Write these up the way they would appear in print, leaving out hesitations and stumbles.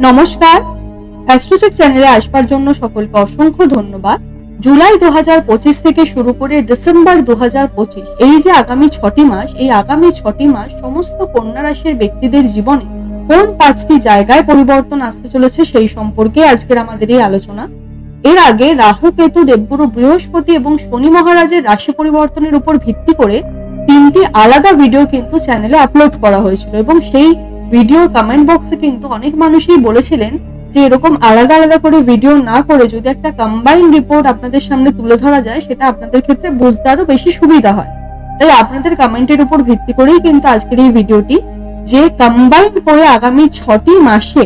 নমস্কার, অ্যাস্ট্রোচেক চ্যানেলে আসবার জন্য সকলকে অসংখ্য ধন্যবাদ। জুলাই 2025 থেকে শুরু করে ডিসেম্বর 2025, এই যে আগামী 6টি মাস, এই আগামী 6টি মাস সমস্ত কন্যা রাশির ব্যক্তিদের জীবনে কোন 5টি জায়গায় পরিবর্তন আসতে চলেছে সেই সম্পর্কে আজকের আমাদের এই আলোচনা। এর আগে রাহু, কেতু, দেবগুরু বৃহস্পতি এবং শনি মহারাজের রাশি পরিবর্তনের উপর ভিত্তি করে 3টি আলাদা ভিডিও কিন্তু চ্যানেলে আপলোড করা হয়েছিল এবং সেই ভিডিওর কমেন্ট বক্সে কিন্তু অনেক মানুষই বলেছিলেন যে এরকম আলাদা আলাদা করে ভিডিও না করে যদি একটা কম্বাইন্ড রিপোর্ট আপনাদের সামনে তুলে ধরা যায় সেটা আপনাদের ক্ষেত্রে বুঝতে আরো বেশি সুবিধা হয়। তাই আপনাদের কমেন্টের উপর ভিত্তি করেই কিন্তু আজকের এই ভিডিওটি, যে কম্বাইন্ড করে আগামী 6টি মাসে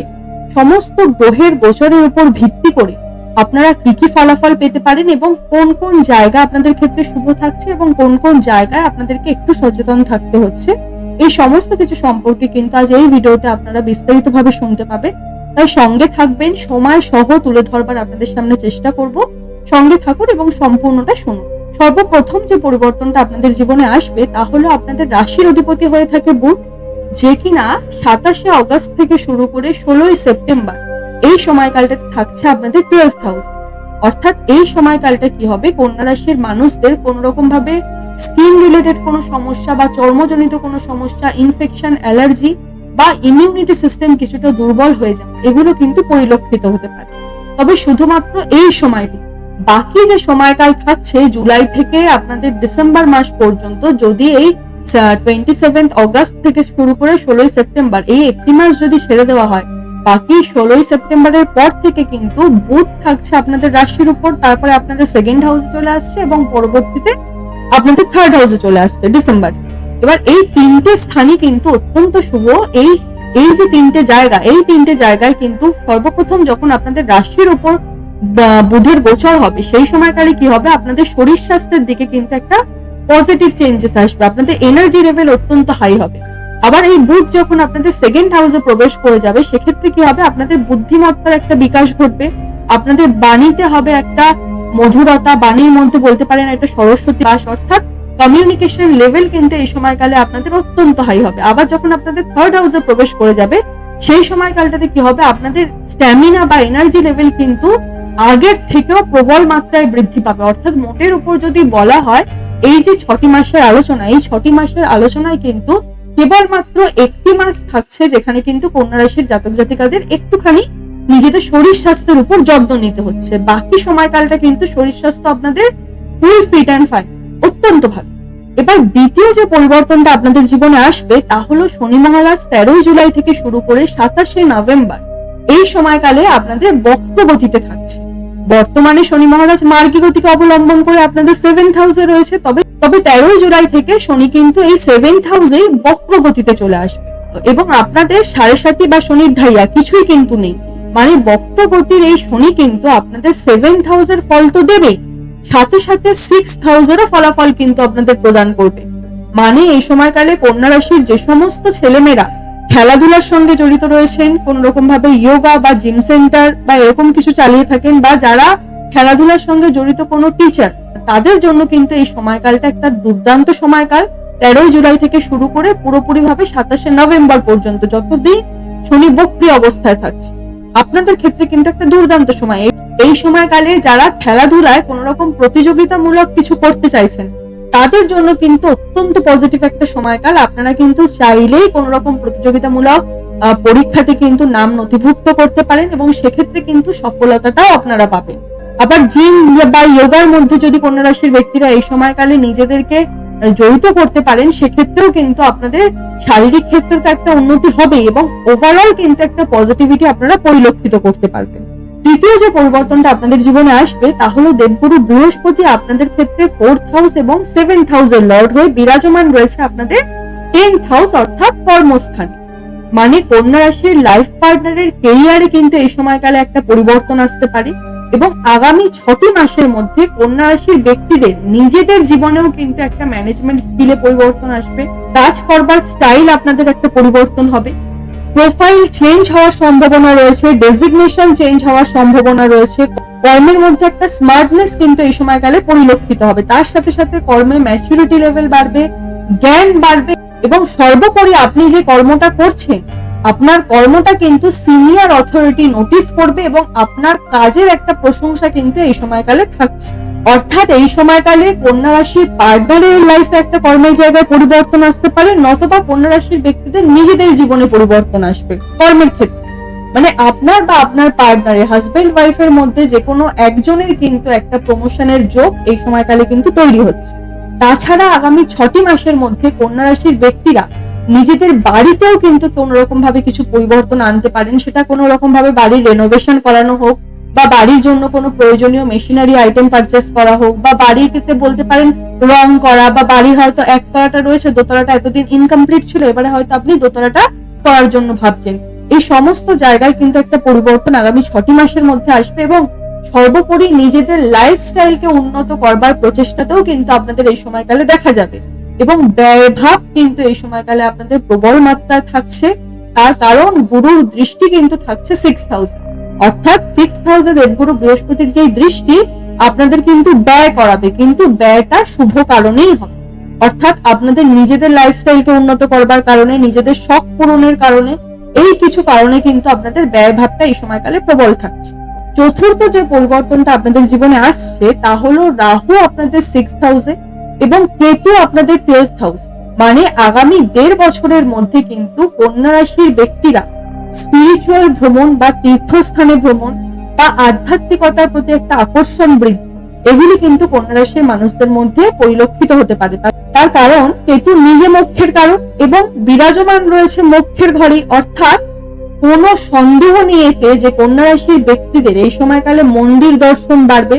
সমস্ত গ্রহের গোচরের উপর ভিত্তি করে আপনারা কি কি ফলাফল পেতে পারেন এবং কোন কোন জায়গা আপনাদের ক্ষেত্রে শুভ থাকছে এবং কোন কোন জায়গায় আপনাদেরকে একটু সচেতন থাকতে হচ্ছে, এই সমস্ত কিছু সম্পর্কে কিন্তু আজ এই ভিডিওতে আপনারা বিস্তারিতভাবে শুনতে পাবেন। তাই সঙ্গে থাকবেন, সময় সহ তুলে ধরবার আপনাদের সামনে চেষ্টা করব। সঙ্গে থাকুন এবং সম্পূর্ণটা শুনুন। সর্বপ্রথম যে পরিবর্তনটা আপনাদের জীবনে আসবে তা হলো আপনাদের রাশির অধিপতি হয়ে থাকে বুধ, যে কিনা 27শে অগস্ট থেকে শুরু করে 16ই সেপ্টেম্বর এই সময়কালটাতে থাকছে আপনাদের 12th হাউস। অর্থাৎ এই সময়কালটা কি হবে, কন্যা রাশির মানুষদের কোন রকম ভাবে স্কিন রিলেটেড কোনো সমস্যা বা চর্মজনিত কোনো সমস্যা, ইনফেকশন, অ্যালার্জি বা ইমিউনিটি সিস্টেম কিছুটা দুর্বল হয়ে যাবে, এগুলো কিন্তু পরিলক্ষিত হতে পারে। তবে শুধুমাত্র এই সময়টি, বাকি যে সময়কাল থাকছে জুলাই থেকে আপনাদের ডিসেম্বর মাস পর্যন্ত, যদি এই 27 অগস্ট থেকে শুরু করে 16ই সেপ্টেম্বর এই একটি মাস যদি ছেড়ে দেওয়া হয়, বাকি 16ই সেপ্টেম্বরের পর থেকে কিন্তু বুধ থাকছে আপনাদের রাশির উপর, তারপরে আপনাদের সেকেন্ড হাউসে চলে আসছে এবং পরবর্তীতে আপনাদের থার্ড হাউসে চলে আসছে ডিসেম্বর। এবার এই তিনটে স্থানই কিন্তু অত্যন্ত শুভ। এই যে তিনটে জায়গা, এই তিনটে জায়গায় কিন্তু সর্বপ্রথম যখন আপনাদের রাশির উপর বুধের গোচর হবে সেই সময়কালে কি হবে, আপনাদের শরীর স্বাস্থ্যের দিকে কিন্তু একটা পজিটিভ চেঞ্জেস আসবে, আপনাদের এনার্জি লেভেল অত্যন্ত হাই হবে। আবার এই বুধ যখন আপনাদের সেকেন্ড হাউসে প্রবেশ করে যাবে সেক্ষেত্রে কি হবে, আপনাদের বুদ্ধিমত্তার একটা বিকাশ ঘটবে, আপনাদের বাণীতে হবে একটা মধুরতা, বাণীর মধ্যে বলতে পারেন একটা সরস্বতী বাস, অর্থাৎ কমিউনিকেশন লেভেল কিন্তু এই সময়কালে আপনাদের অত্যন্ত হাই হবে। আবার যখন আপনাদের থার্ড হাউসে প্রবেশ করে যাবে সেই সময়কালটাতে কি হবে, আপনাদের স্ট্যামিনা বা এনার্জি লেভেল কিন্তু আগের থেকেও প্রবল মাত্রায় বৃদ্ধি পাবে। অর্থাৎ মোটের উপর যদি বলা হয় এই যে 6টি মাসের আলোচনা, এই 6টি মাসের আলোচনায় কিন্তু কেবলমাত্র একটি মাস থাকছে যেখানে কিন্তু কন্যা রাশির জাতক জাতিকাদের একটুখানি নিজেদের শরীর স্বাস্থ্যের উপর যত্ন নিতে হচ্ছে। বাকি সময়কালটা কিন্তু শরীর স্বাস্থ্য আপনাদের ফুল ফিট অ্যান্ড ফাইন, অত্যন্ত ভালো। এবার দ্বিতীয় যে পরিবর্তনটা আপনাদের জীবনে আসবে তা হলো শনি মহারাজ 13ই জুলাই থেকে শুরু করে 27শে নভেম্বর এই সময়কালে আপনাদের বক্র গতিতে থাকছে। বর্তমানে শনি মহারাজ মার্গী গতিকে অবলম্বন করে আপনাদের 7th হাউসে রয়েছে, তবে 13ই জুলাই থেকে শনি কিন্তু এই 7th হাউসেই বক্র গতিতে চলে আসবে এবং আপনাদের 7.5 বা শনির ঢাইয়া কিছুই কিন্তু নেই। মানে বক্র গতির এই শনি কিন্তু আপনাদের 7th হাউসের ফল তো দেবেই, সাথে সাথে 6th হাউসেরও ফলাফল কিন্তু আপনাদের প্রদান করবে। মানে এই সময়কালে কন্যা রাশির যে সমস্ত ছেলেমেয়েরা খেলাধুলার সঙ্গে জড়িত রয়েছেন, কোন রকম ভাবে যোগা বা জিম সেন্টার বা এরকম কিছু চালিয়ে থাকেন, বা যারা খেলাধুলার সঙ্গে জড়িত কোনো টিচার, তাদের জন্য কিন্তু এই সময়কালটা একটা দুর্দান্ত সময়কাল। 13ই জুলাই থেকে শুরু করে পুরোপুরি ভাবে 27শে নভেম্বর পর্যন্ত যতদিন শনি বক্রী অবস্থায় থাকছে আপনাদের ক্ষেত্রে কিন্তু একটা দুর্দান্ত সময়। এই সময়কালে যারা খেলাধুলায় কোন রকম প্রতিযোগিতামূলক কিছু করতে চাইছেন তাদের জন্য কিন্তু অত্যন্ত পজিটিভ একটা সময়কাল। আপনারা কিন্তু চাইলেই কোন রকম প্রতিযোগিতামূলক পরীক্ষাতে কিন্তু নাম নথিভুক্ত করতে পারেন এবং সেক্ষেত্রে কিন্তু সফলতাটাও আপনারা পাবেন। আবার জিম বা যোগার মধ্যে যদি কন্যা রাশির ব্যক্তিরা এই সময়কালে নিজেদেরকে জড়িত করতে পারেন সেক্ষেত্রেও কিন্তু আপনাদের শারীরিক ক্ষেত্রে তো একটা উন্নতি হবে এবং ওভারঅল কিন্তু একটা পজিটিভিটি আপনারা পরিলক্ষিত করতে পারবেন। তৃতীয় যে পরিবর্তনটা আপনাদের জীবনে আসবে তা হলো দেবগুরু বৃহস্পতি আপনাদের ক্ষেত্রে 4th হাউস এবং 7th হাউসের লর্ড হয়ে বিরাজমান রয়েছে আপনাদের 10th হাউস অর্থাৎ কর্মস্থানে। মানে কন্যা রাশির লাইফ পার্টনারের কেরিয়ারে কিন্তু এই সময়কালে একটা পরিবর্তন আসতে পারে এবং আগামী 6টি মাসের মধ্যে কন্যা রাশির ব্যক্তিদের নিজেদের জীবনেও কিন্তু একটা ম্যানেজমেন্ট স্কিলে পরিবর্তন আসবে, কাজ করবার স্টাইল আপনাদের একটা পরিবর্তন হবে, প্রোফাইল চেঞ্জ হওয়ার সম্ভাবনা রয়েছে, ডেজিগনেশন চেঞ্জ হওয়ার সম্ভাবনা রয়েছে, কর্মের মধ্যে একটা স্মার্টনেস কিন্তু এই সময়কালে পরিলক্ষিত হবে। তার সাথে সাথে কর্মে ম্যাচুরিটি লেভেল বাড়বে, জ্ঞান বাড়বে এবং সর্বোপরি আপনি যে কর্মটা করছেন আপনার কর্মটা কিন্তু সিনিয়র অথরিটি নোটিস করবে এবং আপনার কাজের একটা প্রশংসা কিন্তু এই সময়কালে থাকছে। অর্থাৎ এই সময়কালে কন্যা রাশির পার্টনারের লাইফে একটা কর্মের জায়গায় পরিবর্তন আসতে পারে, নতবা কন্যা রাশির ব্যক্তিদের নিজেদের জীবনে পরিবর্তন আসবে কর্মের ক্ষেত্রে। মানে আপনার বা আপনার পার্টনারের হাজবেন্ড ওয়াইফের মধ্যে যে কোনো একজনের কিন্তু একটা প্রমোশনের যোগ এই সময়কালে কিন্তু তৈরি হচ্ছে। তাছাড়া আগামী 6টি মাসের মধ্যে কন্যা রাশির ব্যক্তিরা নিজেদের বাড়িতেও কিন্তু কোন রকম ভাবে কিছু পরিবর্তন আনতে পারেন। সেটা কোন রকম ভাবে বাড়ির রেনোভেশন করানো হোক, বা বাড়ির জন্য কোনো প্রয়োজনীয় মেশিনারি আইটেম পারচেস করা হোক, বা বাড়ির ক্ষেত্রে বলতে পারেন রং করা, বা বাড়ির হয়তো একতলাটা রয়েছে, দোতলাটা এতদিন ইনকমপ্লিট ছিল, এবারে হয়তো আপনি দোতলাটা করার জন্য ভাবছেন। এই সমস্ত জায়গায় কিন্তু একটা পরিবর্তন আগামী 6টি মাসের মধ্যে আসবে এবং সর্বোপরি নিজেদের লাইফস্টাইলকে উন্নত করবার প্রচেষ্টাতেও কিন্তু আপনাদের এই সময়কালে দেখা যাবে এবং ব্যয়ভাব কিন্তু এই সময়কালে আপনাদের প্রবল মাত্রায় থাকছে। তার কারণ গুরুর দৃষ্টি কিন্তু থাকছে 6000, অর্থাৎ 6000 দেবগুরু বৃহস্পতির যে দৃষ্টি আপনাদের কিন্তু ব্যয় করাবে, কিন্তু ব্যয়টা শুভ কারণেই হবে। অর্থাৎ আপনাদের নিজেদের লাইফস্টাইলকে উন্নত করবার কারণে, নিজেদের শখ পূরণের কারণে, এই কিছু কারণে কিন্তু আপনাদের ব্যয়ভাবটা এই সময়কালে প্রবল থাকছে। চতুর্থ যে পরিবর্তনটা আপনাদের জীবনে আসছে তা হলো রাহু আপনাদের 6000 এবং কেতু আপনাদের 12,000। মানে আগামী 1.5 বছরের মধ্যে কিন্তু কন্যা রাশির ব্যক্তিরা স্পিরিচুয়াল ভ্রমণ বা তীর্থস্থানে ভ্রমণ বা আধ্যাত্মিকতার প্রতি একটা আকর্ষণ বৃদ্ধি, এগুলি কিন্তু কন্যা রাশির মানুষদের মধ্যে পরিলক্ষিত হতে পারে। তার কারণ কেতু নিজে মোক্ষের কারক এবং বিরাজমান রয়েছে মোক্ষের ঘরে। অর্থাৎ কোনো সন্দেহ নিয়ে যে কন্যা রাশির ব্যক্তিদের এই সময়কালে মন্দির দর্শন বাড়বে,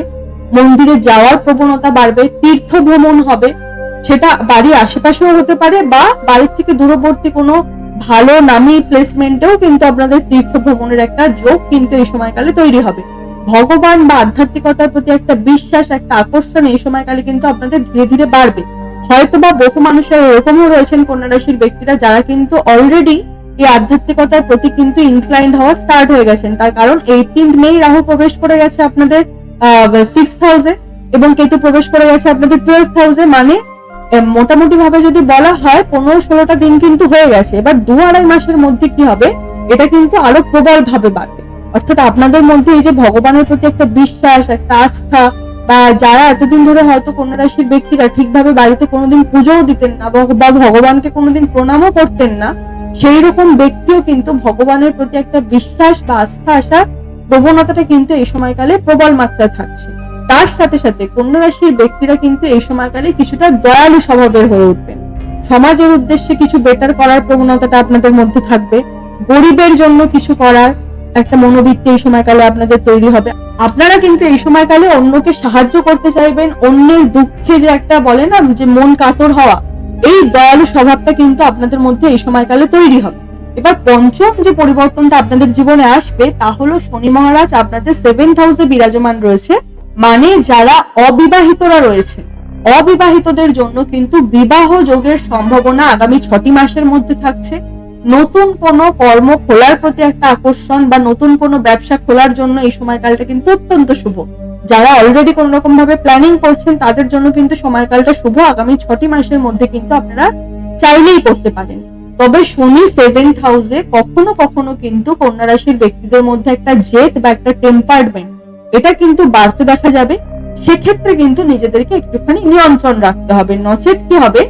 মন্দিরে যাওয়ার প্রবণতা বাড়বে, তীর্থ ভ্রমণ হবে, সেটা বাড়ির আশেপাশেও হতে পারে বা বাড়ির থেকে দূরবর্তী কোনো ভালো নামি প্লেসমেন্টেও কিন্তু আপনাদের তীর্থ ভ্রমণের একটা যোগ কিন্তু এই সময়কালে তৈরি হবে। ভগবান বা আধ্যাত্মিকতার প্রতি একটা বিশ্বাস, একটা আকর্ষণ এই সময়কালে কিন্তু আপনাদের ধীরে ধীরে বাড়বে। হয়তোবা বহু মানুষের এরকমও রয়েছেন কন্যা রাশির ব্যক্তিরা যারা কিন্তু অলরেডি এই আধ্যাত্মিকতার প্রতি কিন্তু ইনক্লাইন্ড হওয়া স্টার্ট হয়ে গেছেন। তার কারণ 18 মে রাহু প্রবেশ করে গেছে আপনাদের 6000 এবং কেতু প্রবেশ করে গেছে আপনাদের 12,000। মানে মোটামুটি ভাবে যদি বলা হয় 15-16টা দিন কিন্তু হয়ে গেছে। এবার 2-2.5 মাসের মধ্যে কি হবে, এটা কিন্তু আরো প্রবল ভাবে বাড়বে। অর্থাৎ আপনাদের মধ্যে এই যে ভগবানের প্রতি একটা বিশ্বাস, একটা আস্থা, বা যারা এতদিন ধরে হয়তো কন্যা রাশির ব্যক্তিরা ঠিকভাবে বাড়িতে কোনোদিন পুজোও দিতেন না বা ভগবানকে কোনোদিন প্রণামও করতেন না, সেই রকম ব্যক্তিও কিন্তু ভগবানের প্রতি একটা বিশ্বাস বা আস্থা আসার প্রবণতাটা কিন্তু এই সময়কালে প্রবল মাত্রায় থাকছে। তার সাথে সাথে কন্যা রাশির ব্যক্তিরা কিন্তু এই সময়কালে কিছুটা দয়ালু স্বভাবের হয়ে উঠবেন। সমাজের উদ্দেশ্যে কিছু বেটার করার প্রবণতাটা আপনাদের মধ্যে থাকবে। গরিবের জন্য কিছু করার একটা মনোবৃত্তি এই সময়কালে আপনাদের তৈরি হবে। আপনারা কিন্তু এই সময়কালে অন্যকে সাহায্য করতে চাইবেন। অন্যের দুঃখে যে একটা বলে না যে মন কাতর হওয়া, এই দয়ালু স্বভাবটা কিন্তু আপনাদের মধ্যে এই সময়কালে তৈরি হবে। এবার পঞ্চম যে পরিবর্তনটা আপনাদের জীবনে আসবে তা হলো শনি মহারাজ আপনাদের 7th হাউসে বিরাজমান রয়েছে। মানে যারা অবিবাহিতরা রয়েছে, অবিবাহিতদের জন্য কিন্তু বিবাহ যোগের সম্ভাবনা আগামী 6টি মাসের মধ্যে থাকছে। নতুন কোনো কর্ম খোলার প্রতি একটা আকর্ষণ বা নতুন কোনো ব্যবসা খোলার জন্য এই সময়কালটা কিন্তু অত্যন্ত শুভ। যারা অলরেডি কোন রকম ভাবে প্ল্যানিং করছেন তাদের জন্য কিন্তু সময়কালটা শুভ। আগামী 6টি মাসের মধ্যে কিন্তু আপনারা চাইলেই করতে পারেন। তবে শনি 7th হাউসে কখনো কখনো কিন্তু কন্যা রাশির ব্যক্তিদের মধ্যে একটা জেদ বা একটা টেম্পারমেন্ট, এটা কিন্তু বাড়তে দেখা যাবে। সেক্ষেত্রে কিন্তু নিজেদেরকে একটুখানি নিয়ন্ত্রণ রাখতে হবে, নচেত কি হবে,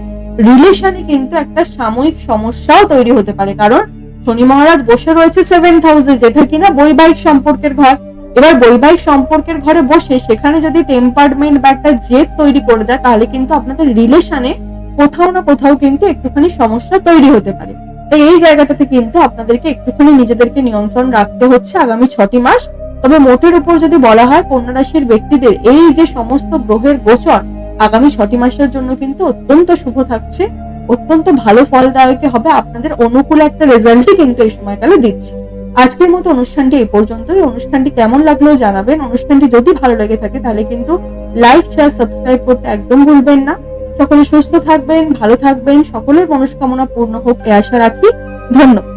রিলেশনে কিন্তু একটা সাময়িক সমস্যাও তৈরি হতে পারে। কারণ শনি মহারাজ বসে রয়েছে 7th হাউসে, যেটা কিনা বৈবাহিক সম্পর্কের ঘর। এবার বৈবাহিক সম্পর্কের ঘরে বসে সেখানে যদি টেম্পারমেন্ট বা একটা জেদ তৈরি করে দেয়, তাহলে কিন্তু আপনাদের রিলেশনে কোথাও না কোথাও কিন্তু একটুখানি সমস্যা তৈরি হতে পারে। তাই এই জায়গাটাতে কিন্তু আপনাদেরকে একটুখানি নিজেদেরকে নিয়ন্ত্রণ রাখতে হচ্ছে আগামী 6টি মাস। তবে মোটের উপর যদি বলা হয় কন্যা রাশির ব্যক্তিদের এই যে সমস্ত গ্রহের গোচর আগামী 6টি মাসের জন্য কিন্তু অত্যন্ত শুভ থাকছে, অত্যন্ত ভালো ফলদায়ক হবে। আপনাদের অনুকূল একটা রেজাল্টই কিন্তু এই সময়কালে দিচ্ছে। আজকের মতো অনুষ্ঠানটি এই পর্যন্তই। অনুষ্ঠানটি কেমন লাগলো জানাবেন। অনুষ্ঠানটি যদি ভালো লেগে থাকে তাহলে কিন্তু লাইক, শেয়ার, সাবস্ক্রাইব করতে একদম ভুলবেন না। সকলে সুস্থ থাকবেন, ভালো থাকবেন, সকলের মনস্কামনা পূর্ণ হোক এই আশা রাখি। ধন্যবাদ।